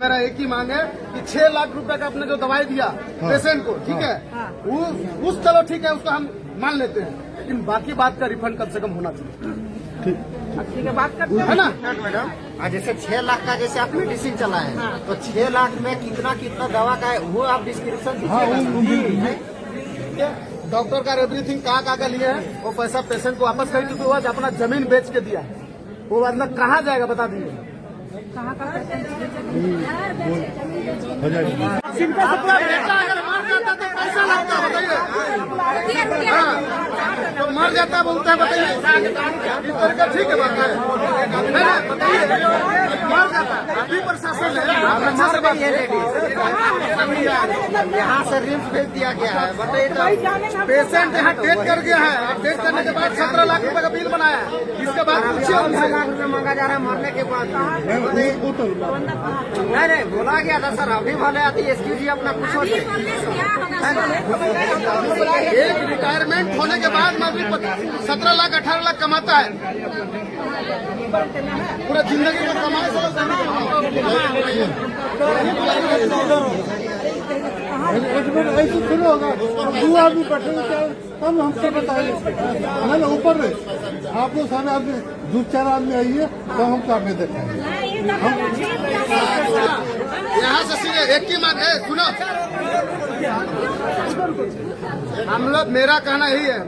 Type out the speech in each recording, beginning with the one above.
मेरा एक ही मांग है कि 6 लाख रुपए का आपने जो दवाई दिया पेशेंट को, ठीक है, उस चलो ठीक है, उसको हम मान लेते हैं, लेकिन बाकी बात का रिफंड कम से कम होना चाहिए। ठीक है, बात करते है ना मैडम। जैसे 6 लाख का जैसे आप मेडिसिन चलाए हैं, तो 6 लाख में कितना कितना दवा का है वो आप डिस्क्रिप्शन दीजिएगा। डॉक्टर का एवरीथिंग कहाँ का लिए है, वो पैसा पेशेंट को वापस कर चुके हुआ, अपना जमीन बेच के दिया है, वो बाद में कहाँ जाएगा बता दीजिए। कहाँ का अगर मर जाता तो पैसा लगता है बताइए। हाँ, तो मर जाता बोलता है बताइए, इस तरह का ठीक है बात है ना, बताइए मर जाता अभी प्रशासन है अच्छा से बात यहाँ से रिम्स भेज दिया गया है, बताइए तो। पेशेंट यहाँ डेथ कर गया है, अब डेथ करने के बाद 17 लाख रुपए का बिल बनाया है, इसके बाद पूछिए 17 लाख रुपए मांगा जा रहा है मरने के बाद। नहीं बोला गया था सर, अभी भले आती एक्सक्यूज जी अपना कुछ हो एक रिटायरमेंट होने के बाद में भी 17 लाख 18 लाख कमाता है, पूरा जिंदगी में कमाए। ऐसे शुरू होगा, 2 आदमी बैठेंगे तब हमसे बताइए, मैंने ऊपर रहे आप लोग सारे आदमी 2-4 आदमी आइए तो हम काफी देखेंगे। यहाँ से सीधे एक ही बात है, सुनो, हम लोग, मेरा कहना यही है,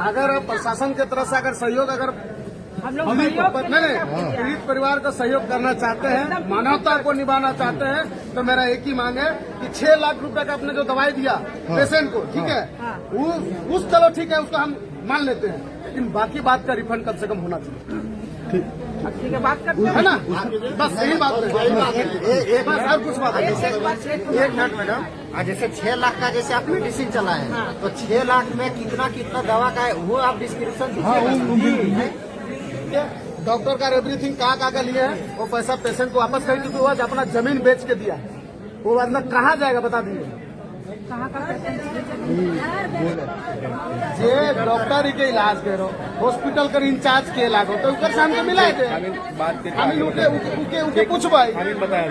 अगर प्रशासन की तरफ से अगर सहयोग, अगर नहीं पीड़ित परिवार को सहयोग करना चाहते हैं, मानवता को निभाना चाहते हैं, तो मेरा एक ही मांग है कि 6 लाख रुपए का आपने जो दवाई दिया पेशेंट को, ठीक है, उस चलो ठीक है, उसको हम मान लेते हैं, लेकिन बाकी बात का रिफंड कम से कम होना चाहिए। ठीक है, बात करते है ना, बस यही बात है, बस और कुछ बात एक मिनट मैडम। जैसे 6 लाख का जैसे आप मेडिसिन चलाए हैं, तो 6 लाख में कितना कितना दवा का है वो आप डिस्क्रिप्शन दीजिएगा। डॉक्टर का एवरीथिंग कहाँ का लिए है, वो पैसा पेशेंट को वापस कर चुके हुआ, अपना जमीन बेच के दिया है, वो बाद में कहाँ जाएगा बता दीजिए। कहाँ का जे डॉक्टर के इलाज करो, हॉस्पिटल कर इंचार्ज के इलाज हो, तो ऊपर से हमको मिला है हमें उनके कुछ भाई बताया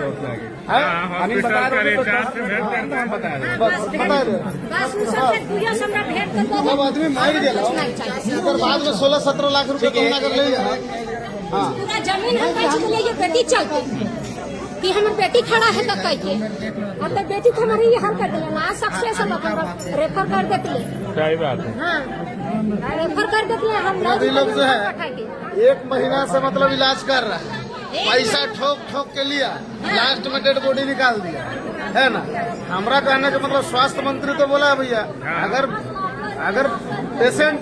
सब आदमी मार गया, बाद में 16-17 लाख रुपए कमा कर ले। हाँ, पूरा जमीन हम बेच के लिए बेटी चलते कि हम बेटी खड़ा है तब कह के, और तो बेटी को हमारी ये हाल कर दिया ना, सक्सेस रेफर कर देती है। सही बात है। हाँ, रेफर कर देती है। हम लोग जो है 1 महीना से मतलब इलाज कर रहा है, पैसा ठोक के लिया, लास्ट में डेड बॉडी निकाल दिया, है ना। हमारा कहने का मतलब स्वास्थ्य मंत्री तो बोला है भैया, अगर पेशेंट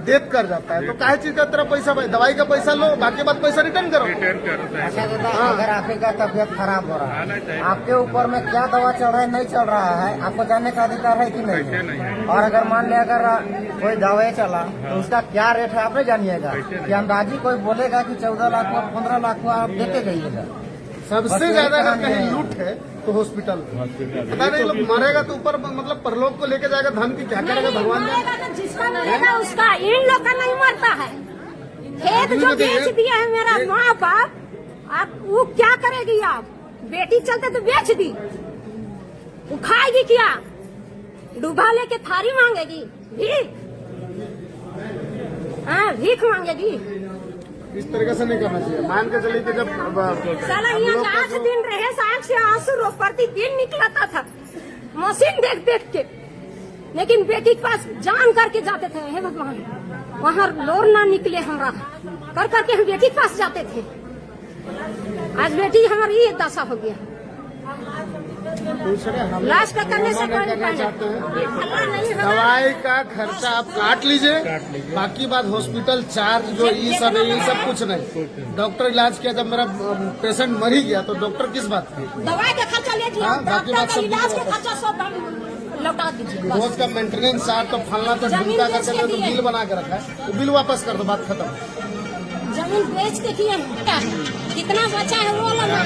डेथ कर जाता है तो काहे चीज का तरह पैसा, दवाई का पैसा लो, बाकी बात पैसा रिटर्न करो। अच्छा दादा, अगर आपका तबियत खराब हो रहा है, आपके ऊपर में क्या दवा चल रहा है नहीं चल रहा है, आपको जानने का अधिकार है कि नहीं? और अगर मान लिया अगर कोई दवाई चला तो उसका क्या रेट है आप नहीं जानिएगा कि अंदाजी कोई बोलेगा कि 14 लाख को 15 लाख को आप देते जाइएगा। सबसे ज्यादा अगर कहीं लूट है तो हॉस्पिटल, पता नहीं लोग मरेगा तो ऊपर मतलब परलोक को लेके जाएगा, धन की क्या करेगा भगवान ने। जिसका मिलेगा उसका, इन लोग का नहीं मरता है। खेत जो बेच दिया है मेरा माँ बाप, आप वो क्या करेगी? आप बेटी चलते तो बेच दी, वो खाएगी क्या? डूबा लेके थारी मांगेगी, भीख, हाँ भीख मांगेगी। इस तरीके से नहीं करना चाहिए। मान के चलिए कि जब साला यहाँ 8 दिन रहे, आँख से आंसू रो प्रतिदिन निकलता था मशीन देख के, लेकिन बेटी के पास जान करके जाते थे। हे भगवान, वहाँ लोर ना निकले हमरा कर करके हम बेटी के पास जाते थे। आज बेटी हमारी ये दशा हो गया। लाश का करने से कोई नहीं चाहते हैं, दवाई का खर्चा आप काट लीजिए, बाकी बात हॉस्पिटल चार्ज जो ये सब है, ये सब कुछ नहीं। डॉक्टर इलाज किया, जब मेरा पेशेंट मर ही गया तो डॉक्टर किस बात की दवाई का खर्चा ले लिया, बाकी बात सब इलाज का खर्चा सब लौटा दीजिए। रोज का मेंटेनेंस चार्ज तो फलना तो ढूंढा करके तो बिल बना के रखा है, तो बिल वापस कर दो, बात खत्म। जमीन बेच के किए कितना बचा है वो लगा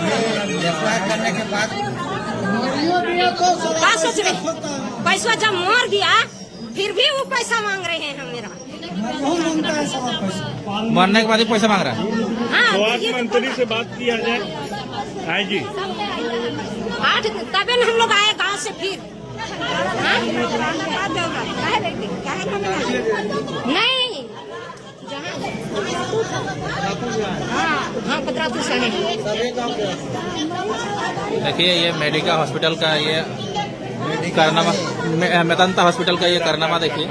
करने के बाद क्या सोच रहे? पैसा जब मर गया फिर भी वो पैसा मांग रहे हैं मेरा। मरने के बाद ही पैसा मांग रहा है। हाँ, स्वास्थ्य मंत्री से बात किया जाए। आई जी 8 तबे न हम लोग आए गांव से फिर। हाँ? नहीं हाँ पतरातू से देखिए ये मेडिका हॉस्पिटल का ये कारनामा, मेदांता हॉस्पिटल का ये कारनामा देखिए।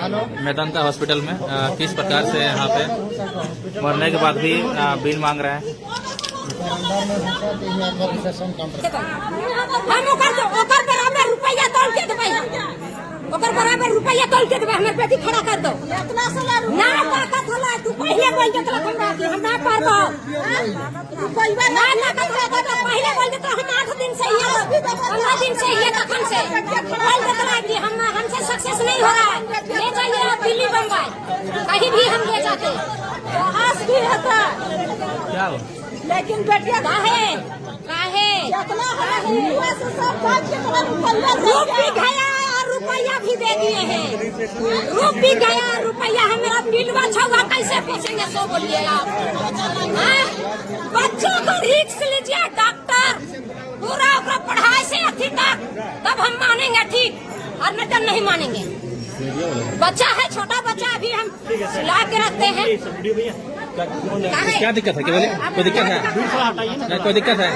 मेदांता हॉस्पिटल में किस प्रकार से यहाँ पे मरने के बाद भी बिल मांग रहे हैं। हम ओकर बराबर रुपया तोल के देबै, ओकर बराबर रुपया तोल के देबै, हमर बेटी खड़ा कर दो। ना ताकत होला तू पहले बोल के तला हम ना पारबो। ना ताकत होला तो पहले बोल के हम 8 दिन से ये 15 दिन से ये तखन से बोल देतला कि हमसे सक्सेस नहीं हो रहा है, ले जाइए आप दिल्ली बम्बई कहीं भी हम ले जाते। आस भी होता क्या हो? लेकिन बेटिया काहे रूप भी गया और रुपया भी दे दिए हैं। रूप भी गया, रुपया हमारा बिलवा छौगा कैसे पूछेंगे सो बोलिए आप। बच्चों को रिक्स लीजिए, डॉक्टर पूरा ओकरा पढ़ाई से अथी तक, तब हम मानेंगे ठीक, और नहीं तो नहीं मानेंगे। बच्चा है, छोटा बच्चा, अभी हम सिला के रखते हैं। क्या दिक्कत है? क्या बोले? कोई दिक्कत है? कोई दिक्कत है?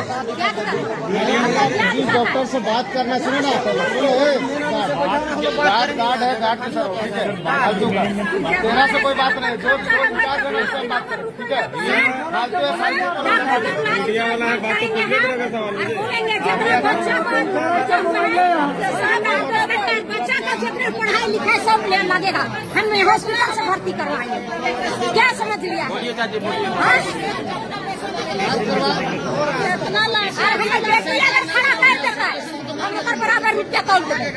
डॉक्टर से बात करना शुरू ना गार्ड है, गार्ड के सर ठीक है, फालतू का तेरा से कोई बात नहीं, जो विचार करो उससे बात करो, ठीक है। फालतू है, बच्चा का जितना पढ़ाई लिखाई सब लगेगा, हम हॉस्पिटल से भर्ती करवाएंगे। क्या समझ लिया? खड़ा कर देता है हम ओकर बराबर रुपया तोल देंगे।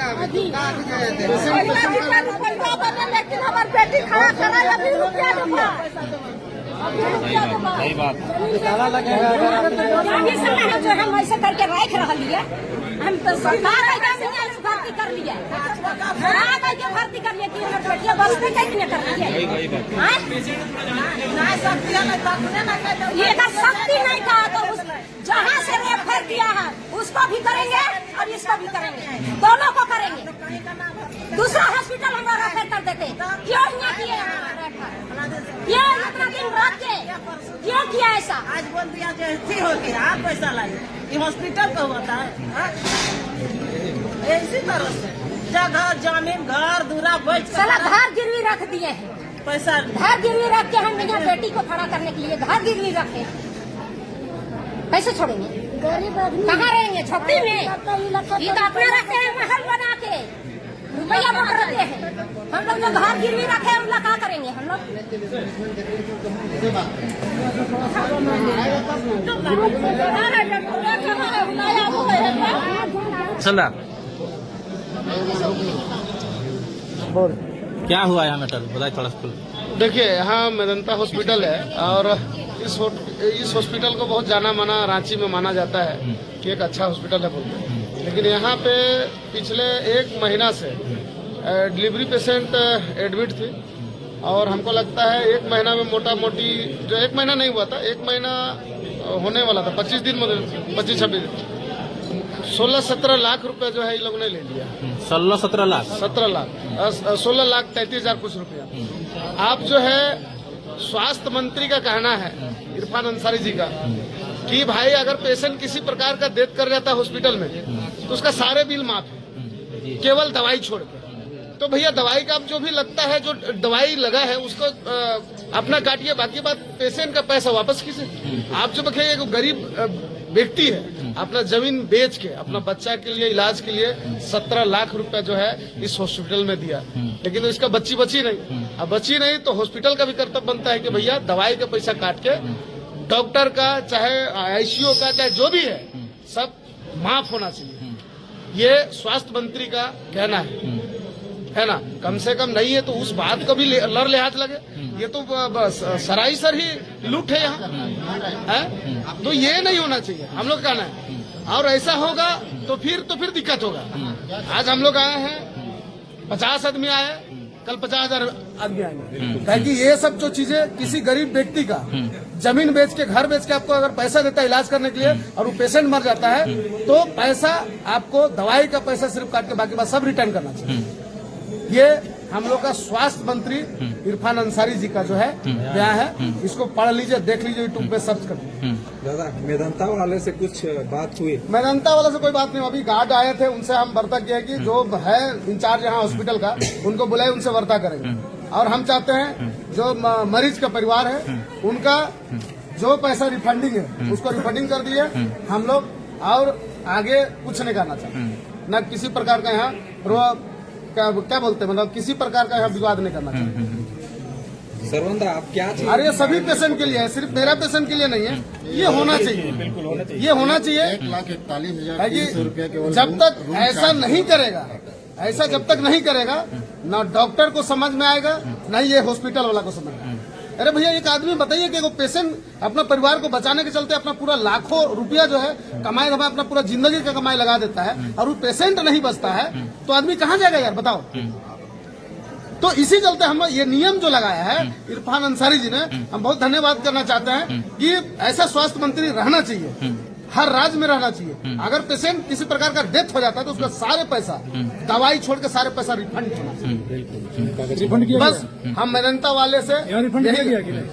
लेकिन हमार बेटी खड़ा करा अभी रुपया देबा, सही बात। जो हम ऐसे करके रख रहा, हम तो सरकार भर्ती कर लिया, भर्ती कर लिया कि हमारे बेटिया बसते कैसे कर लिया। ये अगर शक्ति नहीं था तो जहाँ से रेफर किया है उसको भी करेंगे और इसको भी करेंगे, दोनों को करेंगे। दूसरा हॉस्पिटल हम रेफर कर देते, क्यों नहीं किए? क्यों इतना दिन रख के क्यों किया ऐसा? आज बोल दिया जो ऐसी होती है, आप पैसा लाइए, ये हॉस्पिटल का होता है। इसी तरह से जगह जमीन घर दूरा बेच साला घर गिरवी रख दिए हैं, पैसा घर गिरवी रख के हम यहाँ बेटी को खड़ा करने के लिए घर गिरवी रखे, कैसे छोड़ेंगे? कहाँ रहेंगे? झोपड़ी में? ये तो अपना रखते हैं महल बना के, रुपया मोट रखते हैं। हम लोग जो घर गिरवी रखे हम लोग क्या करेंगे? हम लोग क्या हुआ यहाँ मेटल बताइए थोड़ा सा। देखिए यहाँ मेदांता हॉस्पिटल है और इस हॉस्पिटल को बहुत जाना माना रांची में माना जाता है कि एक अच्छा हॉस्पिटल है बोलते, लेकिन यहाँ पे पिछले 1 महीना से डिलीवरी पेशेंट एडमिट थी और हमको लगता है 1 महीना में मोटा मोटी, जो 1 महीना नहीं हुआ था, 1 महीना होने वाला था, 25 दिन 25-26 दिन, 16-17 लाख रुपए जो है इन लोगों ने ले लिया। 16-17 लाख 17 लाख 16,33,000 कुछ रुपया। आप जो है स्वास्थ्य मंत्री का कहना है, इरफान अंसारी जी का, कि भाई अगर पेशेंट किसी प्रकार का डेथ कर जाता है हॉस्पिटल में तो उसका सारे बिल माफ है, केवल दवाई छोड़ के। तो भैया दवाई का आप जो भी लगता है, जो दवाई लगा है उसको अपना काटिए, बाकी बात पेशेंट का पैसा वापस कीजिए। आप जो देखिए एक गरीब व्यक्ति है, अपना जमीन बेच के अपना बच्चा के लिए इलाज के लिए 17 लाख रुपया जो है इस हॉस्पिटल में दिया, लेकिन इसका बची नहीं। अब बची नहीं तो हॉस्पिटल का भी कर्तव्य बनता है कि भैया दवाई का पैसा काट के डॉक्टर का, चाहे आईसीयू का, चाहे जो भी है, सब माफ होना चाहिए। ये स्वास्थ्य मंत्री का कहना है ना। कम से कम नहीं है तो उस बात को भी लड़ लिहाज लगे। ये तो सरासर ही लूट है यहाँ, तो ये नहीं होना चाहिए, हम लोग कहना है। और ऐसा होगा तो फिर दिक्कत होगा। आज हम लोग आए हैं, 50 आदमी आए, कल 50,000 आदमी आएंगे। ताकि ये सब जो चीजें किसी गरीब व्यक्ति का जमीन बेच के, घर बेच के आपको अगर पैसा देता है इलाज करने के लिए और वो पेशेंट मर जाता है तो पैसा आपको दवाई का पैसा सिर्फ काट के बाकी बात सब रिटर्न करना चाहिए। ये हम लोग का स्वास्थ्य मंत्री इरफान अंसारी जी का जो है बयान है, इसको पढ़ लीजिए, देख लीजिए, यूट्यूब पे सर्च कर लीजिए। दादा मेदांता वाले से कुछ बात हुई? मेदांता वाले से कोई बात नहीं, अभी गार्ड आए थे, उनसे हम वार्ता किया कि जो है इंचार्ज यहाँ हॉस्पिटल का, उनको बुलाए, उनसे वार्ता करेंगे। और हम चाहते हैं जो मरीज का परिवार है उनका जो पैसा रिफंडिंग है उसको रिफंडिंग कर दिए हम लोग, और आगे कुछ नहीं करना चाहते, न किसी प्रकार का यहाँ क्या बोलते हैं, मतलब किसी प्रकार का यहाँ विवाद नहीं करना चाहिए। सरवंदा आप क्या चाहिए? अरे ये सभी पेशेंट के लिए है, सिर्फ मेरा पेशेंट के लिए नहीं है, ये होना चाहिए, बिल्कुल होना चाहिए। ये होना चाहिए। 1,41,300 रुपया केवल जब तक ऐसा नहीं करेगा, ऐसा जब तक नहीं करेगा, ना डॉक्टर को समझ में आएगा, ना ही ये हॉस्पिटल वाला को समझ में आएगा। अरे भैया एक आदमी बताइए कि वो पेशेंट अपना परिवार को बचाने के चलते अपना पूरा लाखों रुपया जो है कमाई धमाई अपना पूरा जिंदगी का कमाई लगा देता है और वो पेशेंट नहीं बचता है तो आदमी कहाँ जाएगा यार, बताओ। तो इसी चलते हम ये नियम जो लगाया है इरफान अंसारी जी ने, हम बहुत धन्यवाद करना चाहते हैं कि ऐसा स्वास्थ्य मंत्री रहना चाहिए, हर राज्य में रहना चाहिए। अगर पेशेंट किसी प्रकार का डेथ हो जाता है तो उसका सारे पैसा, दवाई छोड़ के सारे पैसा रिफंड होना चाहिए। बस हम मेदांता वाले से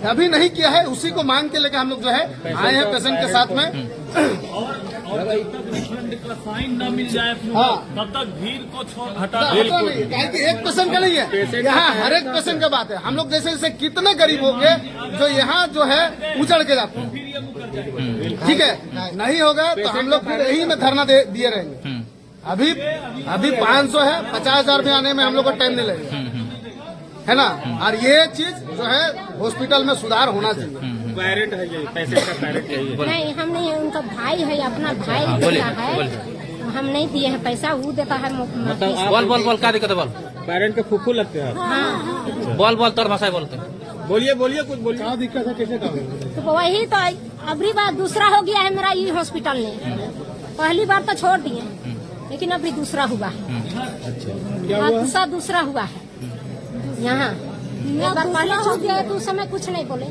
अभी नहीं किया है, उसी को मांग के लेकर हम लोग जो है आए हैं पेशेंट के साथ में। फाइन न मिल जाए हाँ। तब तक भीड़ को हटा हटा नहीं, क्या कि एक पेशेंट का नहीं है, यहाँ हर एक पेशेंट का बात है। हम लोग जैसे जैसे कितने गरीब होंगे जो यहाँ जो है उजड़ के जाते हैं, ठीक है, नहीं होगा तो हम लोग फिर यही में धरना दिए रहेंगे। अभी 500 है, 50,000 में आने में हम लोग को टाइम नहीं लगेगा, है ना। और ये चीज जो है हॉस्पिटल में सुधार होना चाहिए। पैरेंट है ये, पैसे का पैरेंट है ये। नहीं, हम नहीं, उनका भाई है, अपना भाई देता है, हम नहीं दिए हैं पैसा, वो देता है। बोल क्या दिक्कत है, बोल। पैरेंट के फूफू लगते हैं? हाँ। बोल तोड़ भाषा बोलते। बोलिए कुछ बोलिए। क्या दिक्कत है, कैसे काम? तो वही तो अबरी बार दूसरा हो गया है मेरा ये हॉस्पिटल में, पहली बार तो छोड़ दिए लेकिन अभी दूसरा हुआ है, हादसा दूसरा हुआ है यहाँ। एक बार पहले छूट गया तो उस समय कुछ नहीं बोले,